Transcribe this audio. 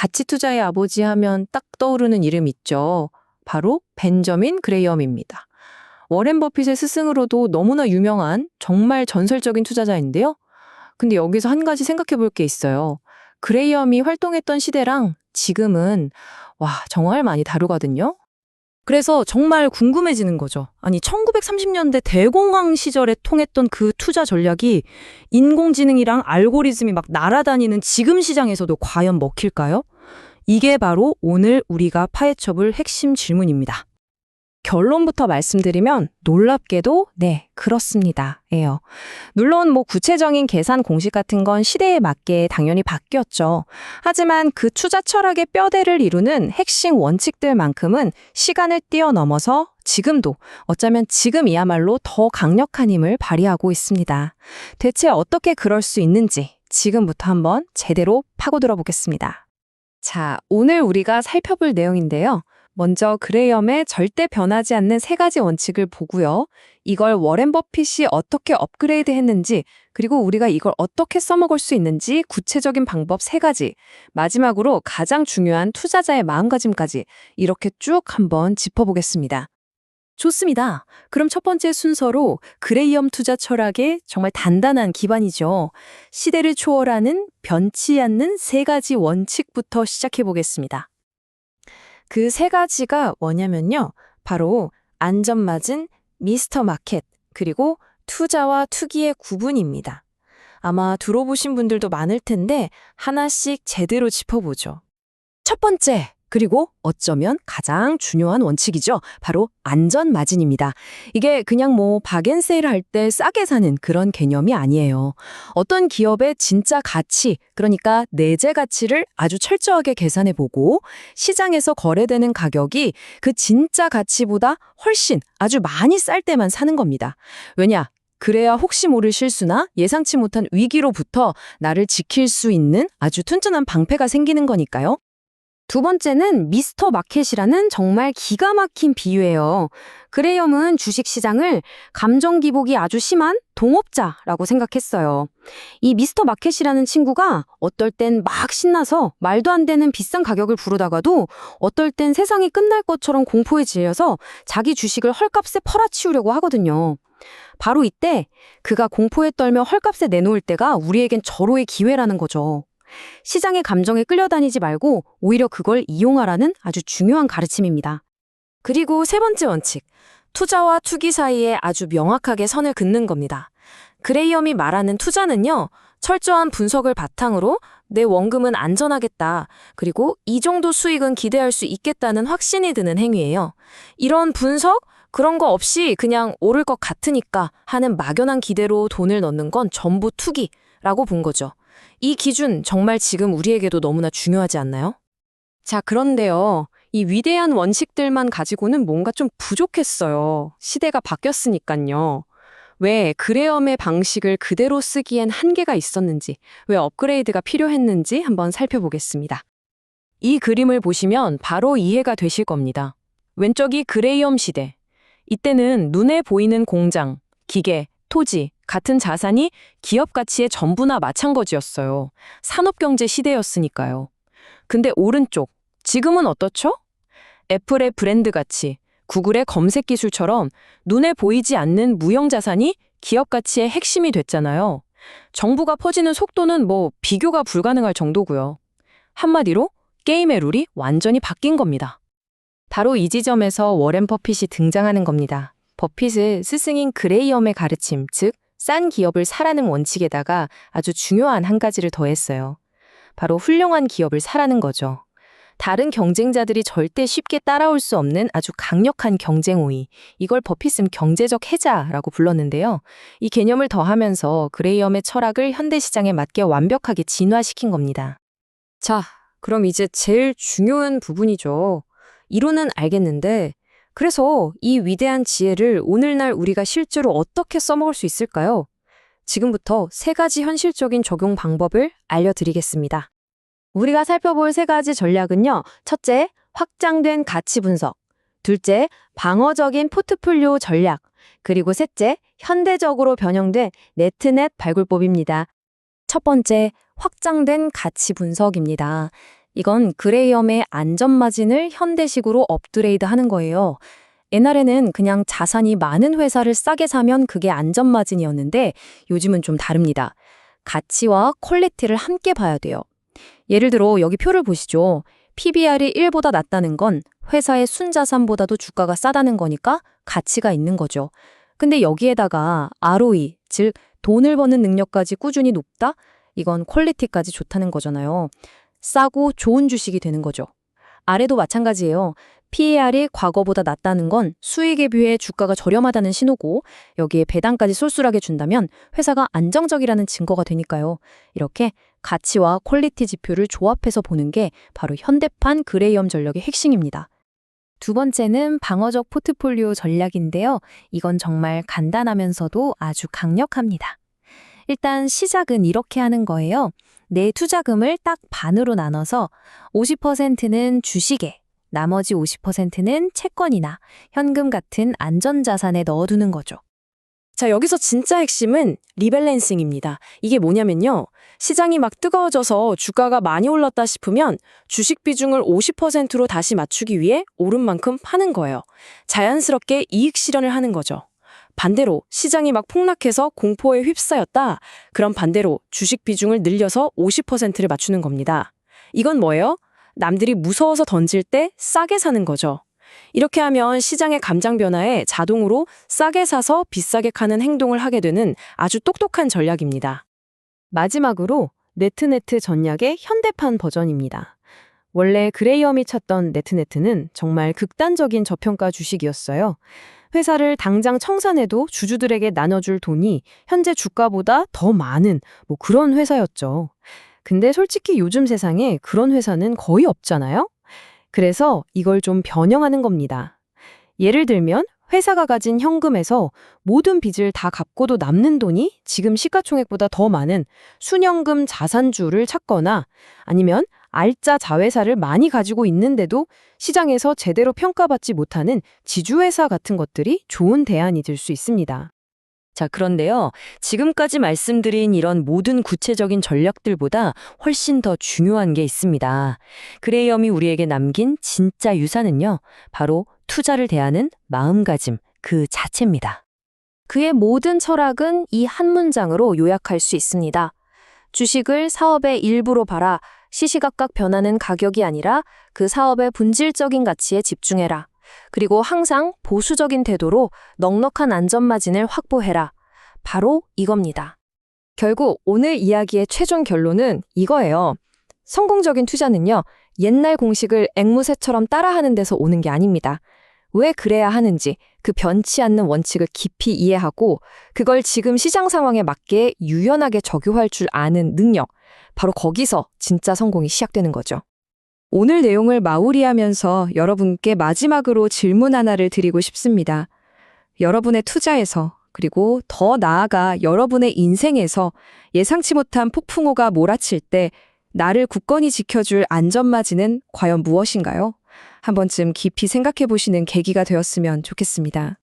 가치 투자의 아버지 하면 딱 떠오르는 이름 있죠. 바로 벤저민 그레이엄입니다. 워렌 버핏의 스승으로도 너무나 유명한 정말 전설적인 투자자인데요. 근데 여기서 한 가지 생각해 볼 게 있어요. 그레이엄이 활동했던 시대랑 지금은 정말 많이 다르거든요. 그래서 정말 궁금해지는 거죠. 아니, 1930년대 대공황 시절에 통했던 그 투자 전략이 인공지능이랑 알고리즘이 막 날아다니는 지금 시장에서도 과연 먹힐까요? 이게 바로 오늘 우리가 파헤쳐볼 핵심 질문입니다. 결론부터 말씀드리면 놀랍게도 네, 그렇습니다. 예요. 물론 구체적인 계산 공식 같은 건 시대에 맞게 당연히 바뀌었죠. 하지만 그 투자 철학의 뼈대를 이루는 핵심 원칙들만큼은 시간을 뛰어넘어서 지금도 어쩌면 지금이야말로 더 강력한 힘을 발휘하고 있습니다. 대체 어떻게 그럴 수 있는지 지금부터 한번 제대로 파고들어 보겠습니다. 자, 오늘 우리가 살펴볼 내용인데요. 먼저 그레이엄의 절대 변하지 않는 세 가지 원칙을 보고요. 이걸 워렌 버핏이 어떻게 업그레이드 했는지, 그리고 우리가 이걸 어떻게 써먹을 수 있는지 구체적인 방법 세 가지, 마지막으로 가장 중요한 투자자의 마음가짐까지 이렇게 쭉 한번 짚어보겠습니다. 좋습니다. 그럼 첫 번째 순서로 그레이엄 투자 철학의 정말 단단한 기반이죠. 시대를 초월하는 변치 않는 세 가지 원칙부터 시작해 보겠습니다. 그 세 가지가 뭐냐면요. 바로 안전마진, 미스터 마켓, 그리고 투자와 투기의 구분입니다. 아마 들어보신 분들도 많을 텐데 하나씩 제대로 짚어보죠. 첫 번째, 그리고 어쩌면 가장 중요한 원칙이죠. 바로 안전마진입니다. 이게 그냥 박앤세일 할 때 싸게 사는 그런 개념이 아니에요. 어떤 기업의 진짜 가치, 그러니까 내재 가치를 아주 철저하게 계산해보고 시장에서 거래되는 가격이 그 진짜 가치보다 훨씬 아주 많이 쌀 때만 사는 겁니다. 왜냐? 그래야 혹시 모를 실수나 예상치 못한 위기로부터 나를 지킬 수 있는 아주 튼튼한 방패가 생기는 거니까요. 두 번째는 미스터 마켓이라는 정말 기가 막힌 비유예요. 그레이엄은 주식시장을 감정 기복이 아주 심한 동업자라고 생각했어요. 이 미스터 마켓이라는 친구가 어떨 땐 막 신나서 말도 안 되는 비싼 가격을 부르다가도 어떨 땐 세상이 끝날 것처럼 공포에 질려서 자기 주식을 헐값에 팔아치우려고 하거든요. 바로 이때 그가 공포에 떨며 헐값에 내놓을 때가 우리에겐 절호의 기회라는 거죠. 시장의 감정에 끌려다니지 말고 오히려 그걸 이용하라는 아주 중요한 가르침입니다. 그리고 세 번째 원칙, 투자와 투기 사이에 아주 명확하게 선을 긋는 겁니다. 그레이엄이 말하는 투자는요, 철저한 분석을 바탕으로 내 원금은 안전하겠다, 그리고 이 정도 수익은 기대할 수 있겠다는 확신이 드는 행위예요. 이런 분석, 그런 거 없이 그냥 오를 것 같으니까 하는 막연한 기대로 돈을 넣는 건 전부 투기라고 본 거죠. 이 기준 정말 지금 우리에게도 너무나 중요하지 않나요? 자, 그런데요. 이 위대한 원칙들만 가지고는 뭔가 좀 부족했어요. 시대가 바뀌었으니까요. 왜 그레엄의 방식을 그대로 쓰기엔 한계가 있었는지, 왜 업그레이드가 필요했는지 한번 살펴보겠습니다. 이 그림을 보시면 바로 이해가 되실 겁니다. 왼쪽이 그레이엄 시대. 이때는 눈에 보이는 공장, 기계, 토지, 같은 자산이 기업 가치의 전부나 마찬가지였어요. 산업경제 시대였으니까요. 근데 오른쪽, 지금은 어떻죠? 애플의 브랜드 가치, 구글의 검색 기술처럼 눈에 보이지 않는 무형 자산이 기업 가치의 핵심이 됐잖아요. 정보가 퍼지는 속도는 비교가 불가능할 정도고요. 한마디로 게임의 룰이 완전히 바뀐 겁니다. 바로 이 지점에서 워렌 버핏이 등장하는 겁니다. 버핏은 스승인 그레이엄의 가르침, 즉 싼 기업을 사라는 원칙에다가 아주 중요한 한 가지를 더했어요. 바로 훌륭한 기업을 사라는 거죠. 다른 경쟁자들이 절대 쉽게 따라올 수 없는 아주 강력한 경쟁 우위, 이걸 버핏은 경제적 해자라고 불렀는데요. 이 개념을 더하면서 그레이엄의 철학을 현대시장에 맞게 완벽하게 진화시킨 겁니다. 자, 그럼 이제 제일 중요한 부분이죠. 이론은 알겠는데 그래서 이 위대한 지혜를 오늘날 우리가 실제로 어떻게 써먹을 수 있을까요? 지금부터 세 가지 현실적인 적용 방법을 알려드리겠습니다. 우리가 살펴볼 세 가지 전략은요. 첫째, 확장된 가치 분석. 둘째, 방어적인 포트폴리오 전략. 그리고 셋째, 현대적으로 변형된 네트넷 발굴법입니다. 첫 번째, 확장된 가치 분석입니다. 이건 그레이엄의 안전마진을 현대식으로 업그레이드 하는 거예요. 옛날에는 그냥 자산이 많은 회사를 싸게 사면 그게 안전마진이었는데 요즘은 좀 다릅니다. 가치와 퀄리티를 함께 봐야 돼요. 예를 들어 여기 표를 보시죠. PBR이 1보다 낮다는 건 회사의 순자산보다도 주가가 싸다는 거니까 가치가 있는 거죠. 근데 여기에다가 ROE, 즉 돈을 버는 능력까지 꾸준히 높다? 이건 퀄리티까지 좋다는 거잖아요. 싸고 좋은 주식이 되는 거죠. 아래도 마찬가지예요. PER이 과거보다 낮다는 건 수익에 비해 주가가 저렴하다는 신호고 여기에 배당까지 쏠쏠하게 준다면 회사가 안정적이라는 증거가 되니까요. 이렇게 가치와 퀄리티 지표를 조합해서 보는 게 바로 현대판 그레이엄 전략의 핵심입니다. 두 번째는 방어적 포트폴리오 전략인데요. 이건 정말 간단하면서도 아주 강력합니다. 일단 시작은 이렇게 하는 거예요. 내 투자금을 딱 반으로 나눠서 50%는 주식에, 나머지 50%는 채권이나 현금 같은 안전자산에 넣어두는 거죠. 자, 여기서 진짜 핵심은 리밸런싱입니다. 이게 뭐냐면요. 시장이 막 뜨거워져서 주가가 많이 올랐다 싶으면 주식 비중을 50%로 다시 맞추기 위해 오른 만큼 파는 거예요. 자연스럽게 이익 실현을 하는 거죠. 반대로 시장이 막 폭락해서 공포에 휩싸였다. 그럼 반대로 주식 비중을 늘려서 50%를 맞추는 겁니다. 이건 뭐예요? 남들이 무서워서 던질 때 싸게 사는 거죠. 이렇게 하면 시장의 감정 변화에 자동으로 싸게 사서 비싸게 파는 행동을 하게 되는 아주 똑똑한 전략입니다. 마지막으로 네트네트 전략의 현대판 버전입니다. 원래 그레이엄이 찾던 네트네트는 정말 극단적인 저평가 주식이었어요. 회사를 당장 청산해도 주주들에게 나눠줄 돈이 현재 주가보다 더 많은 그런 회사였죠. 근데 솔직히 요즘 세상에 그런 회사는 거의 없잖아요? 그래서 이걸 좀 변형하는 겁니다. 예를 들면 회사가 가진 현금에서 모든 빚을 다 갚고도 남는 돈이 지금 시가총액보다 더 많은 순현금 자산주를 찾거나 아니면 알짜 자회사를 많이 가지고 있는데도 시장에서 제대로 평가받지 못하는 지주회사 같은 것들이 좋은 대안이 될 수 있습니다. 자, 그런데요. 지금까지 말씀드린 이런 모든 구체적인 전략들보다 훨씬 더 중요한 게 있습니다. 그레이엄이 우리에게 남긴 진짜 유산은요. 바로 투자를 대하는 마음가짐 그 자체입니다. 그의 모든 철학은 이 한 문장으로 요약할 수 있습니다. 주식을 사업의 일부로 봐라. 시시각각 변하는 가격이 아니라 그 사업의 본질적인 가치에 집중해라. 그리고 항상 보수적인 태도로 넉넉한 안전마진을 확보해라. 바로 이겁니다. 결국 오늘 이야기의 최종 결론은 이거예요. 성공적인 투자는요, 옛날 공식을 앵무새처럼 따라하는 데서 오는 게 아닙니다. 왜 그래야 하는지 그 변치 않는 원칙을 깊이 이해하고 그걸 지금 시장 상황에 맞게 유연하게 적용할 줄 아는 능력. 바로 거기서 진짜 성공이 시작되는 거죠. 오늘 내용을 마무리하면서 여러분께 마지막으로 질문 하나를 드리고 싶습니다. 여러분의 투자에서 그리고 더 나아가 여러분의 인생에서 예상치 못한 폭풍우가 몰아칠 때 나를 굳건히 지켜줄 안전마진은 과연 무엇인가요? 한 번쯤 깊이 생각해 보시는 계기가 되었으면 좋겠습니다.